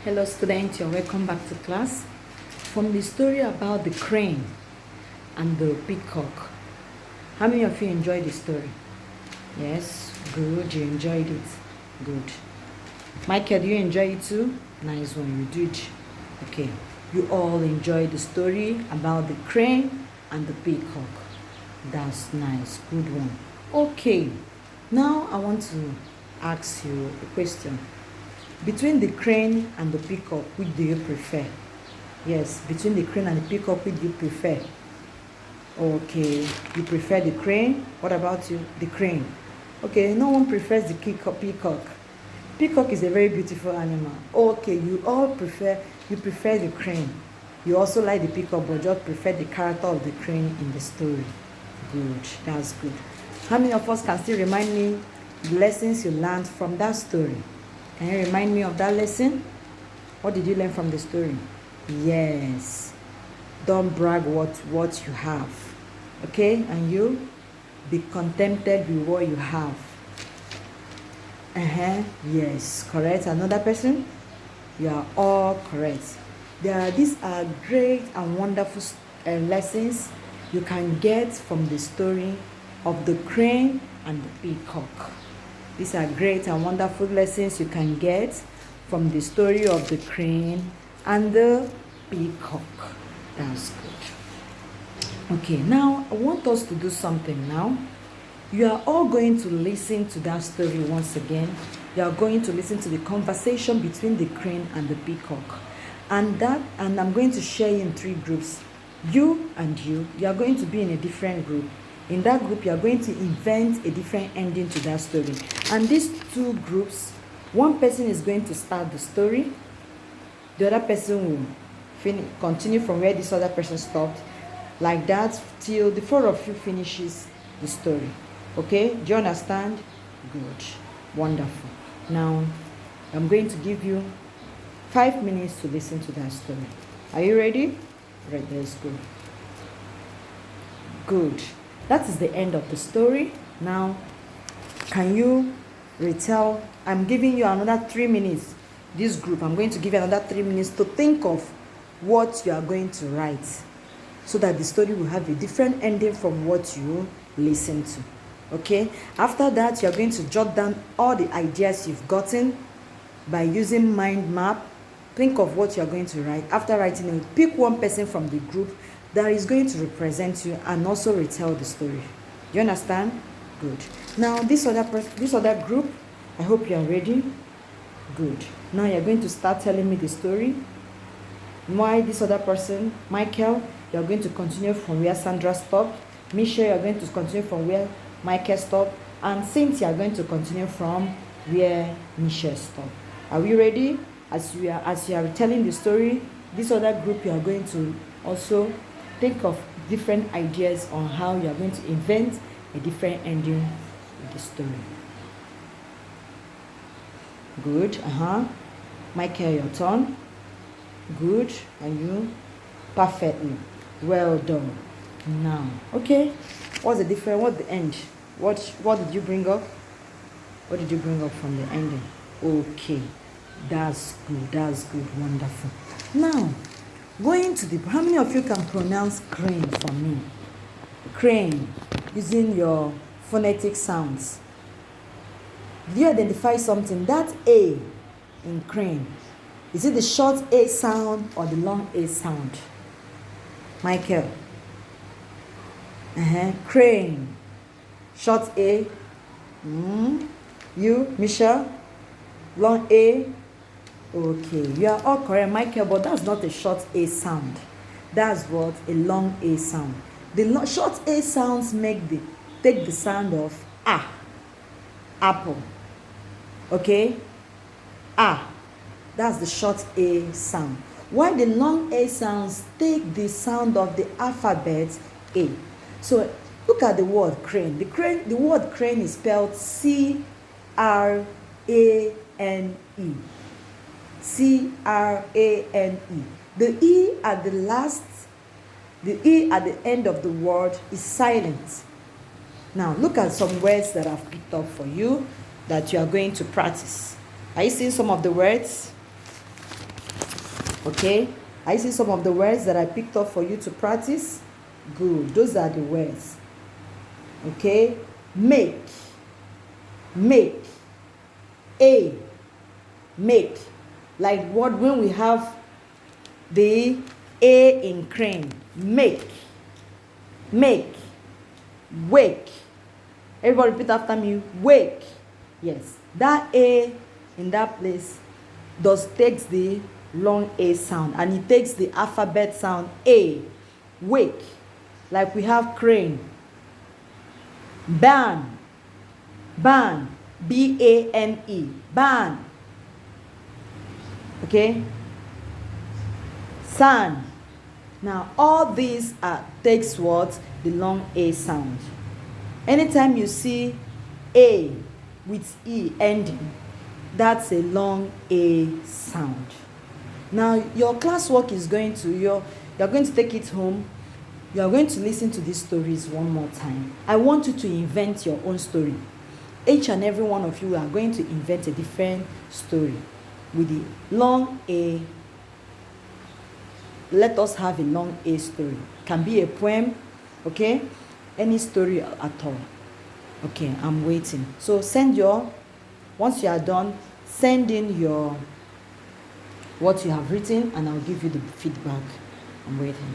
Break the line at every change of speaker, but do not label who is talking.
Hello students, you're welcome back to class. From the story about the crane and the peacock, how many of you enjoyed the story? Yes, good, you enjoyed it. Good. Michael, do you enjoy it too? Nice one, you did. Okay, you all enjoyed the story about the crane and the peacock. That's nice, good one. Okay, now I want to ask you a question. Between the crane and the peacock, which do you prefer? Yes, between the crane and the peacock, which do you prefer? Okay, you prefer the crane. What about you? The crane. Okay, no one prefers the peacock. Peacock is a very beautiful animal. Okay, you prefer the crane. You also like the peacock, but just prefer the character of the crane in the story. Good, that's good. How many of us can still remind me the lessons you learned from that story? Can you remind me of that lesson? What did you learn from the story? Yes. Don't brag what you have. Okay? And you? Be contented with what you have. Yes. Correct. Another person? You are all correct. These are great and wonderful lessons you can get from the story of the crane and the peacock. These are great and wonderful lessons you can get from the story of the crane and the peacock. That's good. Okay, now I want us to do something now. You are all going to listen to that story once again. You are going to listen to the conversation between the crane and the peacock. And I'm going to share you in 3 groups. You and you are going to be in a different group. In that group, you are going to invent a different ending to that story. And these 2 groups, one person is going to start the story. The other person will continue from where this other person stopped. Like that till the 4 of you finishes the story. Okay? Do you understand? Good. Wonderful. Now, I'm going to give you 5 minutes to listen to that story. Are you ready? Right, let's go. Good. That is the end of the story. Now, can you retell? I'm giving you another 3 minutes. This group, I'm going to give you another 3 minutes to think of what you are going to write, so that the story will have a different ending from what you listen to. Okay? After that, you are going to jot down all the ideas you've gotten by using mind map. Think of what you are going to write. After writing it, pick one person from the group that is going to represent you and also retell the story. Do you understand? Good. Now, this other group, I hope you are ready. Good. Now you're going to start telling me the story. Why this other person, Michael, you're going to continue from where Sandra stopped. Michelle, you're going to continue from where Michael stopped. And Cynthia, you're going to continue from where Michelle stopped. Are we ready? As you are telling the story, this other group, you are going to also think of different ideas on how you are going to invent a different ending to the story. Good. Michael, your turn. Good. And you? Perfectly. Well done. Now, okay. What's the difference? What's the end? What did you bring up? What did you bring up from the ending? Okay. That's good. That's good. Wonderful. Now, going to the... How many of you can pronounce crane for me? Crane. Using your phonetic sounds. Do you identify something? That A in crane. Is it the short A sound or the long A sound? Michael. Crane. Short A. You, Michelle? Long A. Okay, you are all correct, Michael, but that's not a short A sound. That's what? A long A sound. The short A sounds take the sound of A. Apple. Okay? A. That's the short A sound. While the long A sounds take the sound of the alphabet A. So look at the word crane. The word crane is spelled C-R-A-N-E. C-R-A-N-E. The E at the end of the word is silent. Now, look at some words that I've picked up for you that you are going to practice. Are you seeing some of the words? Okay? I see some of the words that I picked up for you to practice. Good. Those are the words. Okay? Make. Make. A. Make. Like what when we have the A in crane. Make. Make. Wake. Everybody repeat after me. Wake. Yes. That A in that place takes the long A sound, and it takes the alphabet sound A. Wake. Like we have crane. Ban. Ban. B-A-N-E. Ban. Okay? San. Now all these takes what? The long A sound. Anytime you see A with E ending, that's a long A sound. Now your classwork is going to, you're going to take it home. You are going to listen to these stories one more time. I want you to invent your own story. Each and every one of you are going to invent a different story with the long A. Let us have a long A story. Can be a poem, okay? Any story at all. Okay, I'm waiting. So once you are done, send in what you have written, and I'll give you the feedback. I'm waiting.